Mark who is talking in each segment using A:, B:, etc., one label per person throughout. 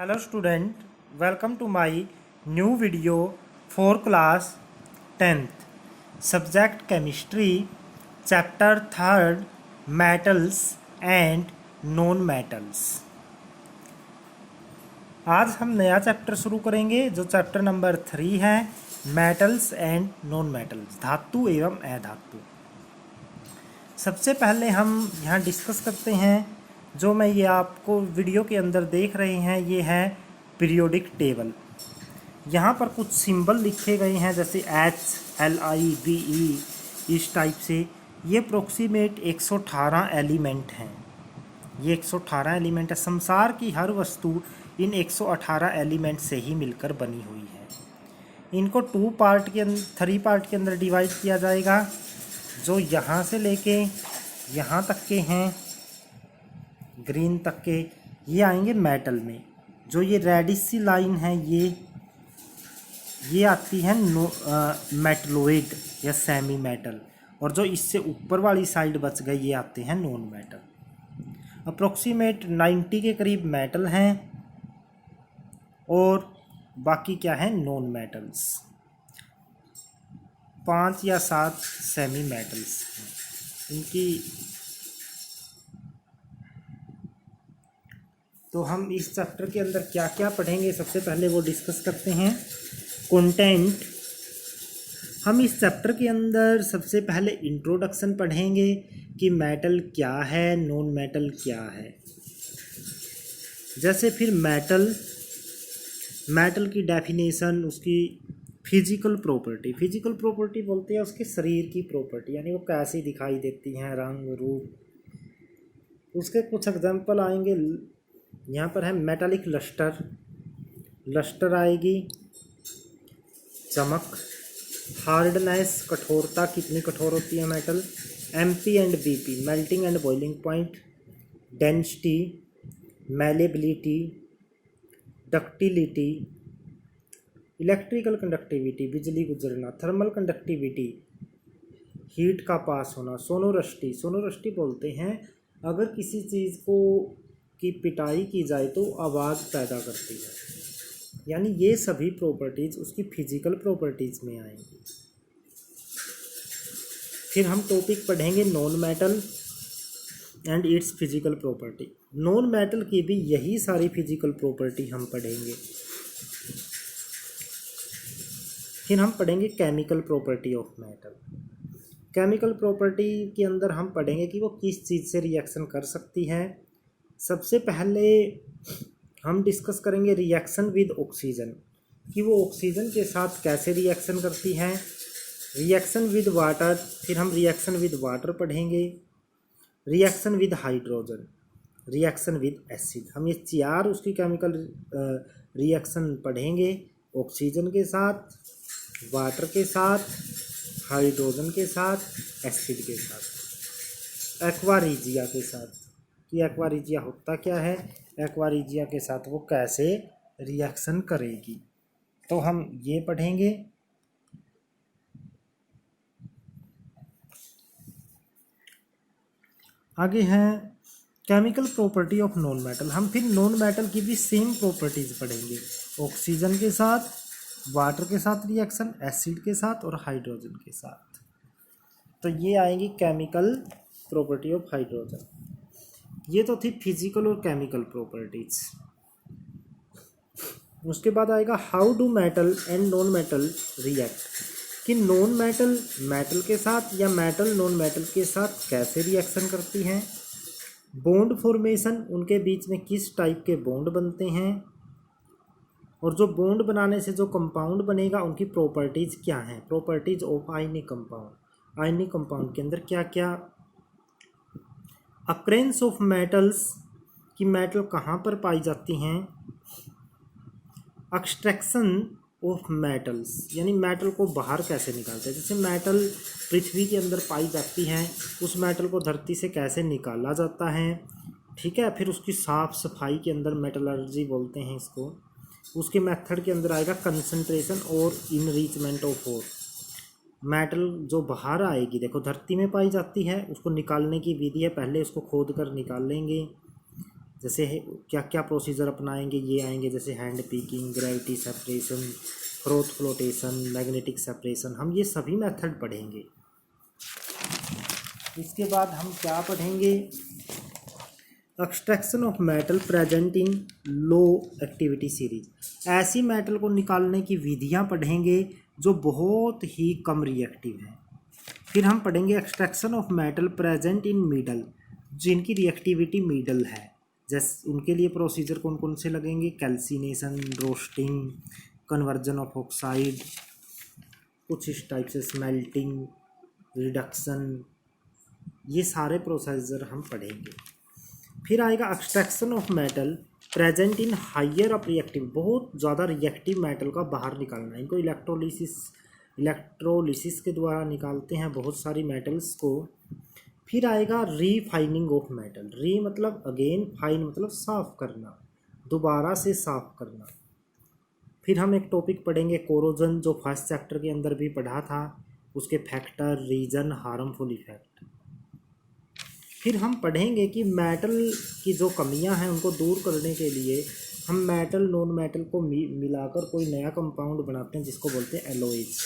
A: Hello student, welcome to my new video for class 10th. Subject Chemistry, Chapter 3rd, Metals and Non-Metals. आज हम नया chapter शुरू करेंगे जो चैप्टर नंबर 3 है, मेटल्स एंड नॉन मेटल्स, धातु एवं अधातु। सबसे पहले हम यहाँ डिस्कस करते हैं, जो मैं ये आपको वीडियो के अंदर देख रहे हैं ये है पीरियोडिक टेबल। यहाँ पर कुछ सिंबल लिखे गए हैं जैसे HLIVE इस टाइप से। ये अप्रोक्सीमेट 118 एलिमेंट हैं। ये 118 एलिमेंट है। संसार की हर वस्तु इन 118 एलिमेंट से ही मिलकर बनी हुई है। इनको 3 पार्ट के अंदर डिवाइड किया जाएगा। जो यहाँ से लेके यहाँ तक के हैं, ग्रीन तक के, ये आएंगे मेटल में। जो ये रेडिश सी लाइन है ये आती है मेटलोइड या सेमी मेटल, और जो इससे ऊपर वाली साइड बच गई ये आते हैं नॉन मेटल। अप्रोक्सीमेट 90 के करीब मेटल हैं और बाकी क्या है नॉन मेटल्स। 5 या 7 सेमी मेटल्स हैं इनकी। तो हम इस चैप्टर के अंदर क्या क्या पढ़ेंगे सबसे पहले वो डिस्कस करते हैं। कंटेंट, हम इस चैप्टर के अंदर सबसे पहले इंट्रोडक्शन पढ़ेंगे कि मेटल क्या है, नॉन मेटल क्या है। जैसे फिर मेटल की डेफिनेशन, उसकी फिजिकल प्रॉपर्टी बोलते हैं उसके शरीर की प्रॉपर्टी, यानी वो कैसी दिखाई देती हैं, रंग रूप। उसके कुछ एग्जांपल आएंगे। यहाँ पर है मेटालिक लस्टर आएगी, चमक, हार्डनेस, कठोरता, कितनी कठोर होती है metal, MP and BP, melting and boiling point, density, malleability, ductility, electrical conductivity, बिजली गुजरना, थर्मल कंडक्टिविटी, हीट का पास होना, सोनोरस्टी बोलते हैं अगर किसी चीज़ को की पिटाई की जाए तो आवाज़ पैदा करती है। यानी ये सभी प्रॉपर्टीज़ उसकी फिजिकल प्रॉपर्टीज़ में आएंगी। फिर हम टॉपिक पढ़ेंगे non metal and it's physical property. Non metal की भी यही सारी फिजिकल प्रॉपर्टी हम पढ़ेंगे। फिर हम पढ़ेंगे chemical property of metal. Chemical property के अंदर हम पढ़ेंगे कि वो किस चीज़ से रिएक्शन कर सकती है। सबसे पहले हम डिस्कस करेंगे रिएक्शन विद ऑक्सीजन, कि वो ऑक्सीजन के साथ कैसे रिएक्शन करती है। रिएक्शन विद वाटर, फिर हम रिएक्शन विद वाटर पढ़ेंगे। Reaction with hydrogen, reaction with acid. हम ये 4 उसकी केमिकल रिएक्शन पढ़ेंगे। ऑक्सीजन के साथ, वाटर के साथ, हाइड्रोजन के साथ, एसिड के साथ, एक्वारिजिया के साथ। कि एक्वारिजिया होता क्या है, एक्वारिजिया के साथ वो कैसे रिएक्शन करेगी, तो हम ये पढ़ेंगे। आगे है chemical property of non metal. हम फिर नॉन मेटल की भी सेम प्रॉपर्टीज पढ़ेंगे। ऑक्सीजन के साथ, वाटर के साथ रिएक्शन, एसिड के साथ और हाइड्रोजन के साथ। तो ये आएंगी केमिकल प्रॉपर्टी ऑफ हाइड्रोजन। ये तो थी फिजिकल और केमिकल प्रॉपर्टीज। उसके बाद आएगा how do metal and non metal react, कि नॉन मेटल मेटल के साथ या मेटल नॉन मेटल के साथ कैसे रिएक्शन करती हैं। बॉन्ड फॉर्मेशन, उनके बीच में किस टाइप के बॉन्ड बनते हैं, और जो बॉन्ड बनाने से जो कंपाउंड बनेगा उनकी प्रॉपर्टीज़ क्या हैं। Properties of ionic compound, ionic compound के अंदर क्या क्या। अक्रेंस ऑफ मेटल्स, कि मेटल कहाँ पर पाई जाती हैं। एक्सट्रैक्शन ऑफ मेटल्स, यानी मेटल को बाहर कैसे निकालते हैं। जैसे मेटल पृथ्वी के अंदर पाई जाती हैं, उस मेटल को धरती से कैसे निकाला जाता है, ठीक है। फिर उसकी साफ़ सफाई के अंदर मेटलर्जी बोलते हैं इसको। उसके मेथड के अंदर आएगा कंसंट्रेशन और इनरिचमेंट ऑफ ओर। मेटल जो बाहर आएगी, देखो धरती में पाई जाती है, उसको निकालने की विधि है, पहले उसको खोद कर निकाल लेंगे, जैसे क्या क्या प्रोसीजर अपनाएंगे ये आएंगे, जैसे hand picking, gravity separation, froth flotation, magnetic separation, हम ये सभी मेथड पढ़ेंगे। इसके बाद हम क्या पढ़ेंगे, extraction of metal present in low activity series, ऐसी मेटल को निकालने की विधियां पढ़ेंगे जो बहुत ही कम रिएक्टिव है। फिर हम पढ़ेंगे extraction of metal present in middle, जिनकी रिएक्टिविटी मिडल है, जैसे उनके लिए प्रोसीजर कौन कौन से लगेंगे, calcination, roasting, conversion of oxide, कुछ इस टाइप से स्मेल्टिंग, रिडक्शन, ये सारे प्रोसीजर हम पढ़ेंगे। फिर आएगा extraction of metal present in higher of reactive, बहुत ज़्यादा रिएक्टिव मेटल का बाहर निकालना, इनको इलेक्ट्रोलिसिस के द्वारा निकालते हैं बहुत सारी मेटल्स को। फिर आएगा रीफाइनिंग ऑफ मेटल, री मतलब अगेन, फाइन मतलब साफ करना, दोबारा से साफ करना। फिर हम एक टॉपिक पढ़ेंगे कोरोजन, जो फर्स्ट चैप्टर के अंदर भी पढ़ा था, उसके फैक्टर, रीजन, हार्मफुल इफेक्ट। फिर हम पढ़ेंगे कि मेटल की जो कमियां हैं उनको दूर करने के लिए हम मेटल नॉन मेटल को मिलाकर कोई नया कंपाउंड बनाते हैं जिसको बोलते हैं एलॉयज।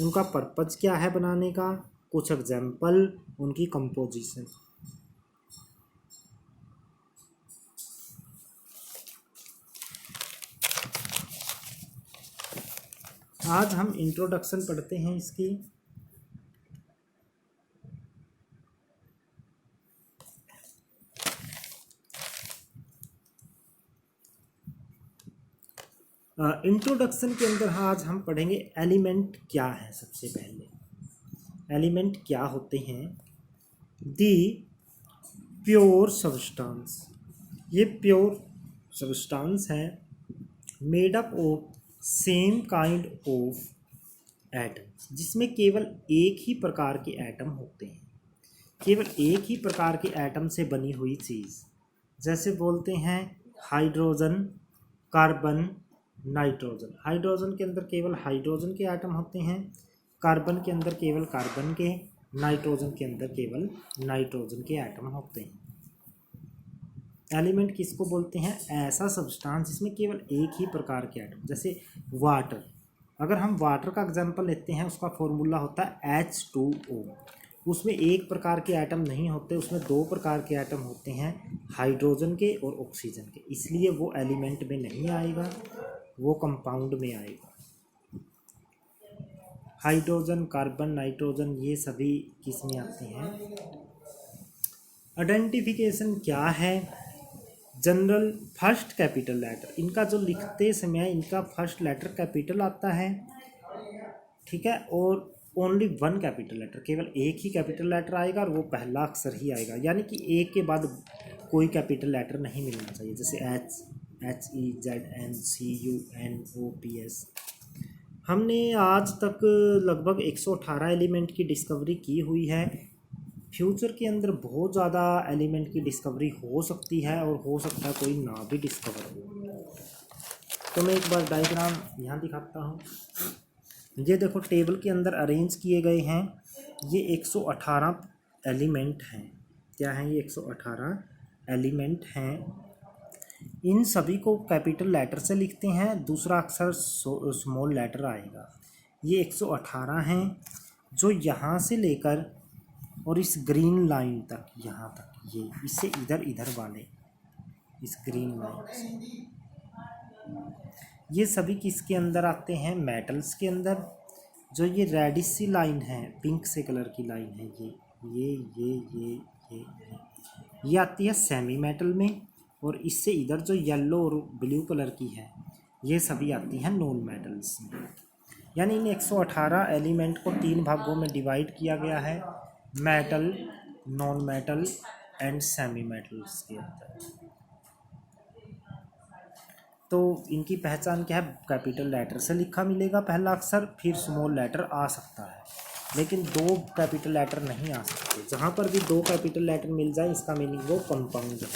A: उनका पर्पज़ क्या है बनाने का, कुछ एग्जाम्पल, उनकी कंपोजिशन। आज हम इंट्रोडक्शन पढ़ते हैं इसकी। इंट्रोडक्शन के अंदर आज हम पढ़ेंगे एलिमेंट क्या है। सबसे पहले एलिमेंट क्या होते हैं, दी प्योर सब्सटेंस, ये प्योर सब्सटेंस है made up of same kind of atoms, जिसमें केवल एक ही प्रकार के एटम होते हैं, केवल एक ही प्रकार के एटम से बनी हुई चीज़। जैसे बोलते हैं हाइड्रोजन, कार्बन, नाइट्रोजन। हाइड्रोजन के अंदर केवल हाइड्रोजन के एटम होते हैं, कार्बन के अंदर केवल कार्बन के, नाइट्रोजन के अंदर केवल नाइट्रोजन के एटम होते हैं। एलिमेंट किसको बोलते हैं, ऐसा सब्सटेंस जिसमें केवल एक ही प्रकार के एटम। जैसे वाटर, अगर हम वाटर का एग्जांपल लेते हैं, उसका फॉर्मूला होता है H2O। उसमें एक प्रकार के एटम नहीं होते, उसमें दो प्रकार के एटम होते हैं, हाइड्रोजन के और ऑक्सीजन के, इसलिए वो एलिमेंट में नहीं आएगा, वो कंपाउंड में आएगा। हाइड्रोजन, कार्बन, नाइट्रोजन, ये सभी किस में आते हैं। आइडेंटिफिकेशन क्या है, जनरल फर्स्ट कैपिटल लेटर, इनका जो लिखते समय इनका फर्स्ट लेटर कैपिटल आता है, ठीक है, और ओनली वन कैपिटल लेटर, केवल एक ही कैपिटल लेटर आएगा और वो पहला अक्षर ही आएगा, यानी कि एक के बाद कोई कैपिटल लेटर नहीं मिलना चाहिए। जैसे HEZNCUNOPS। हमने आज तक लगभग 118 एलिमेंट की डिस्कवरी की हुई है। फ्यूचर के अंदर बहुत ज़्यादा एलिमेंट की डिस्कवरी हो सकती है और हो सकता है कोई ना भी डिस्कवर हो। तो मैं एक बार डायग्राम यहाँ दिखाता हूँ। ये देखो टेबल के अंदर अरेंज किए गए हैं, ये 118 एलिमेंट हैं। क्या हैं ये, 118 एलिमेंट हैं। इन सभी को कैपिटल लेटर से लिखते हैं, दूसरा अक्षर स्मॉल लेटर आएगा। ये 118 हैं जो यहाँ से लेकर और इस ग्रीन लाइन तक, यहाँ तक, ये इससे इधर इधर वाले इस ग्रीन लाइन से, ये सभी किसके अंदर आते हैं, मेटल्स के अंदर। जो ये रेडिश सी लाइन है, पिंक से कलर की लाइन है, ये आती है सेमी मेटल में, और इससे इधर जो येलो और ब्लू कलर की है, ये सभी आती हैं नॉन मेटल्स में। यानी इन 118 एलिमेंट को 3 भागों में डिवाइड किया गया है, metal, non metal and semi metals के अंदर। तो इनकी पहचान क्या है, कैपिटल लेटर से लिखा मिलेगा पहला अक्षर, फिर स्मॉल लेटर आ सकता है, लेकिन 2 कैपिटल लेटर नहीं आ सकते। जहाँ पर भी 2 कैपिटल लेटर मिल जाए इसका मीनिंग वो कंपाउंड है।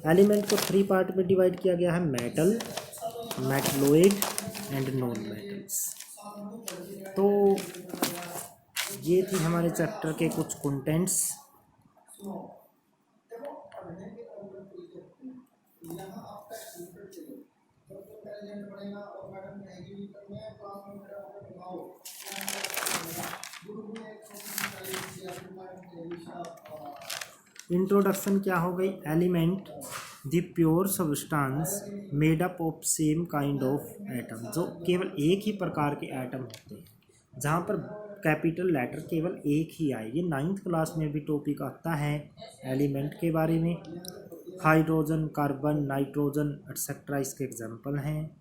A: एलिमेंट को 3 पार्ट में डिवाइड किया गया है, मेटल, मेटलोइड एंड नॉन मेटल्स। तो ये थी हमारे चैप्टर के कुछ कंटेंट्स। इंट्रोडक्शन क्या हो गई, element the pure substance made up of same kind of atom, जो केवल एक ही प्रकार के एटम होते हैं, जहाँ पर कैपिटल लेटर केवल एक ही आए। ये 9th क्लास में भी टॉपिक आता है एलिमेंट के बारे में। हाइड्रोजन, कार्बन, नाइट्रोजन एटसेट्रा इसके एग्जाम्पल हैं।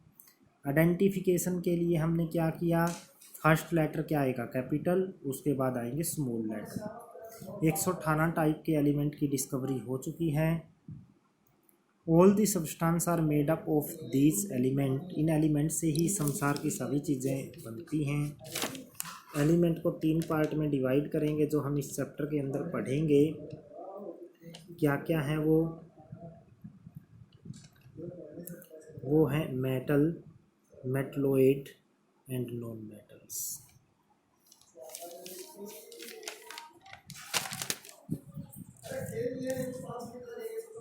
A: आइडेंटिफिकेशन के लिए हमने क्या किया, फर्स्ट लेटर क्या आएगा, कैपिटल, उसके बाद आएंगे स्मॉल लेटर। 118 टाइप के एलिमेंट की डिस्कवरी हो चुकी है। All the substance are made up of these element, इन एलिमेंट से ही संसार की सभी चीज़ें बनती हैं। एलिमेंट को 3 पार्ट में डिवाइड करेंगे जो हम इस चैप्टर के अंदर पढ़ेंगे। क्या क्या है वो है metal, metalloid and non metals.